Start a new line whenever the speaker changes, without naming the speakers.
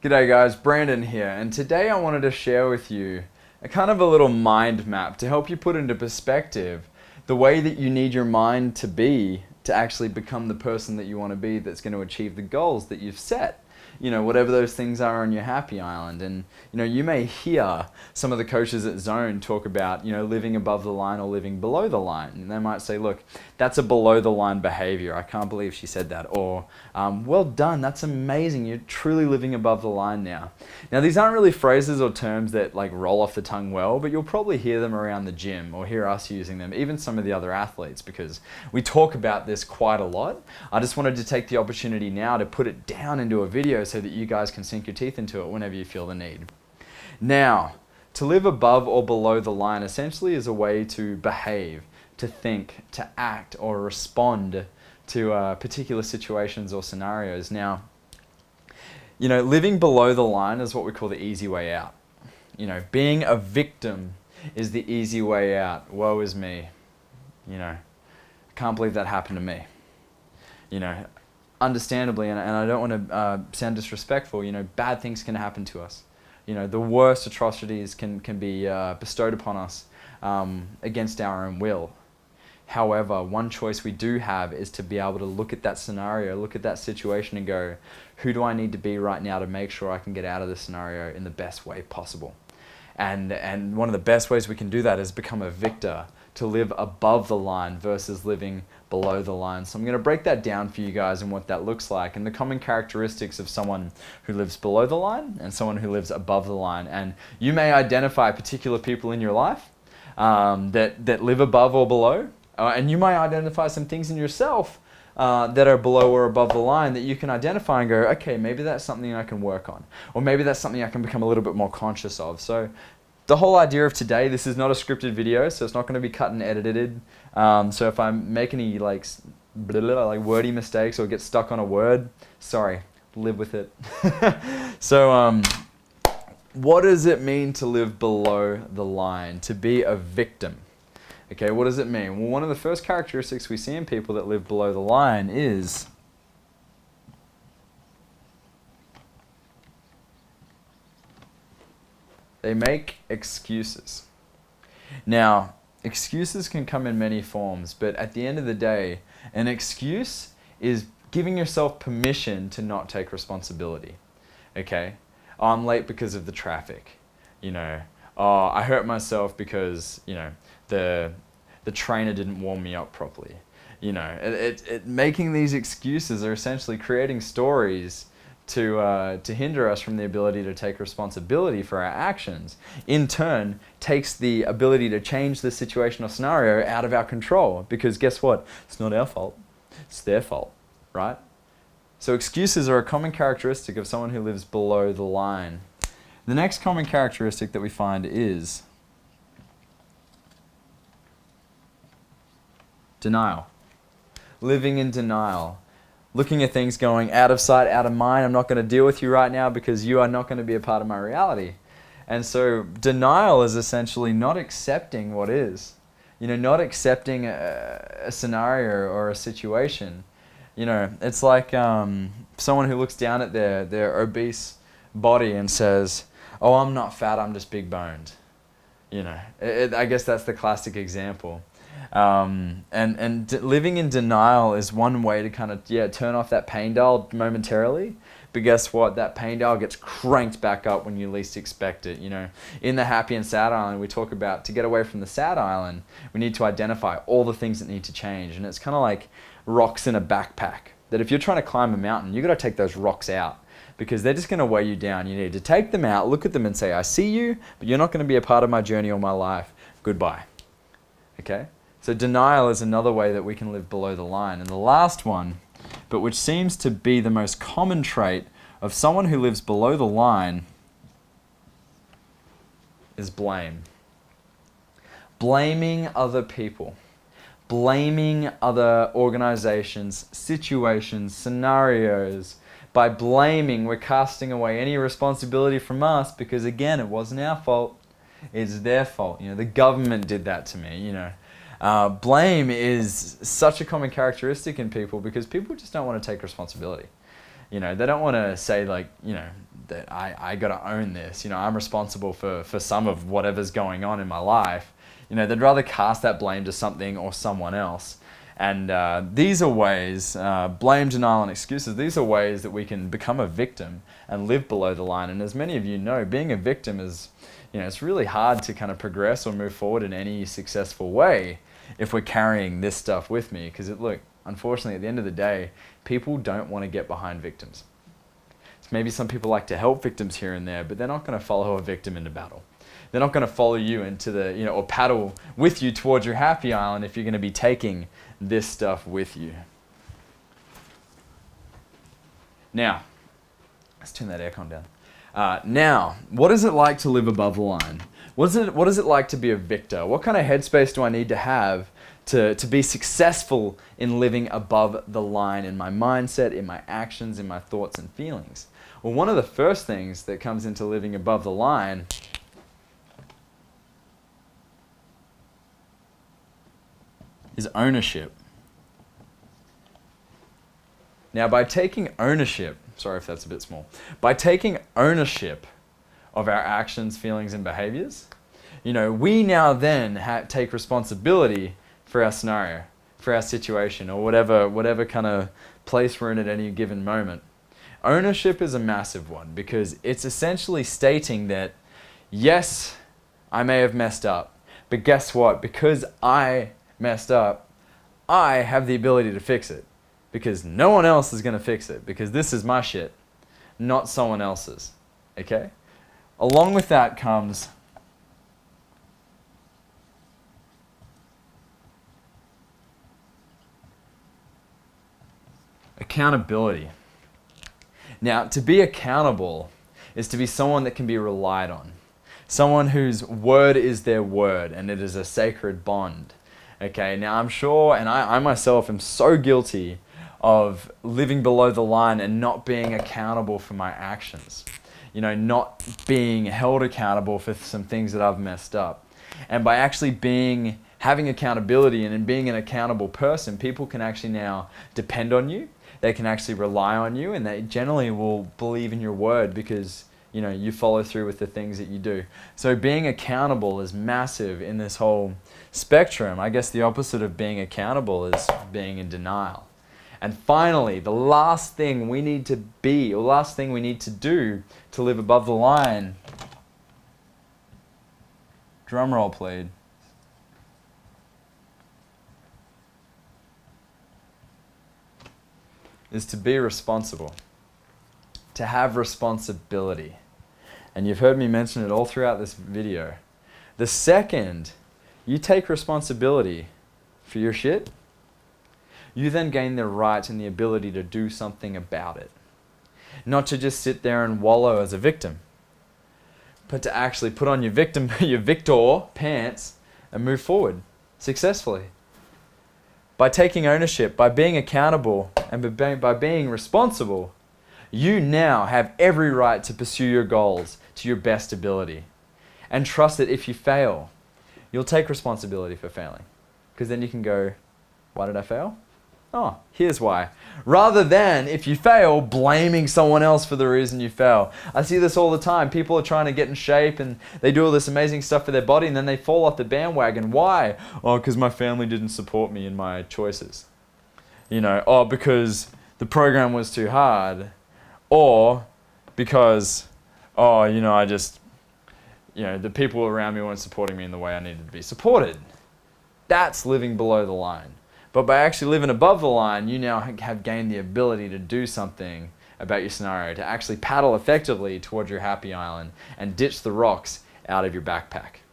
G'day guys, Brandon here, and today I wanted to share with you a kind of a little mind map to help you put into perspective the way that you need your mind to be to actually become the person that you want to be that's going to achieve the goals that you've set. You know, whatever those things are on your happy island. And, you know, you may hear some of the coaches at Zone talk about, you know, living above the line or living below the line. And they might say, look, that's a below the line behavior. I can't believe she said that. Or, well done, that's amazing. You're truly living above the line now. Now, these aren't really phrases or terms that like roll off the tongue well, but you'll probably hear them around the gym or hear us using them, even some of the other athletes, because we talk about this quite a lot. I just wanted to take the opportunity now to put it down into a video so that you guys can sink your teeth into it whenever you feel the need. Now, to live above or below the line essentially is a way to behave, to think, to act, or respond to particular situations or scenarios. Now, you know, living below the line is what we call the easy way out. You know, being a victim is the easy way out. Woe is me. You know, I can't believe that happened to me. You know, understandably, and I don't want to sound disrespectful, you know, bad things can happen to us. You know, the worst atrocities can be bestowed upon us against our own will. However, one choice we do have is to be able to look at that scenario, look at that situation and go, who do I need to be right now to make sure I can get out of this scenario in the best way possible? And one of the best ways we can do that is become a victor, to live above the line versus living below the line. So I'm going to break that down for you guys and what that looks like and the common characteristics of someone who lives below the line and someone who lives above the line. And you may identify particular people in your life that live above or below, and you might identify some things in yourself that are below or above the line that you can identify and go, okay, maybe that's something I can work on, or maybe that's something I can become a little bit more conscious of. So the whole idea of today, this is not a scripted video, so it's not going to be cut and edited. So if I make any like wordy mistakes or get stuck on a word, sorry, live with it. So what does it mean to live below the line, to be a victim? Okay, what does it mean? Well, one of the first characteristics we see in people that live below the line is they make excuses. Now, excuses can come in many forms, but at the end of the day, an excuse is giving yourself permission to not take responsibility. Okay? Oh, I'm late because of the traffic. You know, oh, I hurt myself because, you know, the trainer didn't warm me up properly. You know, making these excuses are essentially creating stories to hinder us from the ability to take responsibility for our actions. In turn, takes the ability to change the situation or scenario out of our control, because guess what? It's not our fault, it's their fault, right? So excuses are a common characteristic of someone who lives below the line. The next common characteristic that we find is denial. Living in denial. Looking at things going, out of sight, out of mind, I'm not going to deal with you right now because you are not going to be a part of my reality. And so denial is essentially not accepting what is. You know, not accepting a scenario or a situation. You know, it's like someone who looks down at their obese body and says, oh, I'm not fat, I'm just big boned. You know, I guess that's the classic example. And living in denial is one way to kind of, turn off that pain dial momentarily. But guess what? That pain dial gets cranked back up when you least expect it. You know, in the happy and sad island, we talk about to get away from the sad island, we need to identify all the things that need to change. And it's kind of like rocks in a backpack, that if you're trying to climb a mountain, you've got to take those rocks out because they're just going to weigh you down. You need to take them out, look at them and say, I see you, but you're not going to be a part of my journey or my life. Goodbye. Okay? So denial is another way that we can live below the line. And the last one, but which seems to be the most common trait of someone who lives below the line, is blame. Blaming other people. Blaming other organizations, situations, scenarios. By blaming, we're casting away any responsibility from us because, again, it wasn't our fault. It's their fault. You know, the government did that to me, you know. Blame is such a common characteristic in people because people just don't want to take responsibility. You know, they don't want to say like, you know, that I got to own this. I'm responsible for some of whatever's going on in my life. They'd rather cast that blame to something or someone else. And these are ways, blame, denial, and excuses, these are ways that we can become a victim and live below the line. And as many of you know, being a victim is, it's really hard to kind of progress or move forward in any successful way if we're carrying this stuff with me. Because look, unfortunately, at the end of the day, people don't want to get behind victims. So maybe some people like to help victims here and there, but they're not going to follow a victim into battle. They're not going to follow you into the, or paddle with you towards your happy island if you're going to be taking this stuff with you. Now, let's turn that aircon down. Now, what is it like to live above the line? What is it like to be a victor? What kind of headspace do I need to have to be successful in living above the line in my mindset, in my actions, in my thoughts and feelings? Well, one of the first things that comes into living above the line is ownership. Now, by taking ownership, sorry if that's a bit small, by taking ownership of our actions, feelings, and behaviors, we now then take responsibility for our scenario, for our situation, or whatever kind of place we're in at any given moment. Ownership is a massive one because it's essentially stating that, yes, I may have messed up, but guess what? Because I messed up, I have the ability to fix it because no one else is going to fix it because this is my shit, not someone else's. Okay? Along with that comes accountability. Now, to be accountable is to be someone that can be relied on, someone whose word is their word and it is a sacred bond. Okay, now I'm sure, and I myself am so guilty of living below the line and not being accountable for my actions. Not being held accountable for some things that I've messed up. And by actually having accountability and in being an accountable person, people can actually now depend on you. They can actually rely on you, and they generally will believe in your word because you follow through with the things that you do. So being accountable is massive in this whole spectrum. I guess the opposite of being accountable is being in denial. And finally, the last thing we need to be, or last thing we need to do to live above the line, drum roll please, is to be responsible, to have responsibility. And you've heard me mention it all throughout this video. The second you take responsibility for your shit, you then gain the right and the ability to do something about it. Not to just sit there and wallow as a victim, but to actually put on your victor pants and move forward successfully. By taking ownership, by being accountable, and by being responsible, you now have every right to pursue your goals to your best ability. And trust that if you fail, you'll take responsibility for failing. Because then you can go, why did I fail? Oh, here's why. Rather than, if you fail, blaming someone else for the reason you fell. I see this all the time. People are trying to get in shape and they do all this amazing stuff for their body and then they fall off the bandwagon. Why? Oh, because my family didn't support me in my choices. Because the program was too hard. Or because, the people around me weren't supporting me in the way I needed to be supported. That's living below the line. But by actually living above the line, you now have gained the ability to do something about your scenario, to actually paddle effectively towards your happy island and ditch the rocks out of your backpack.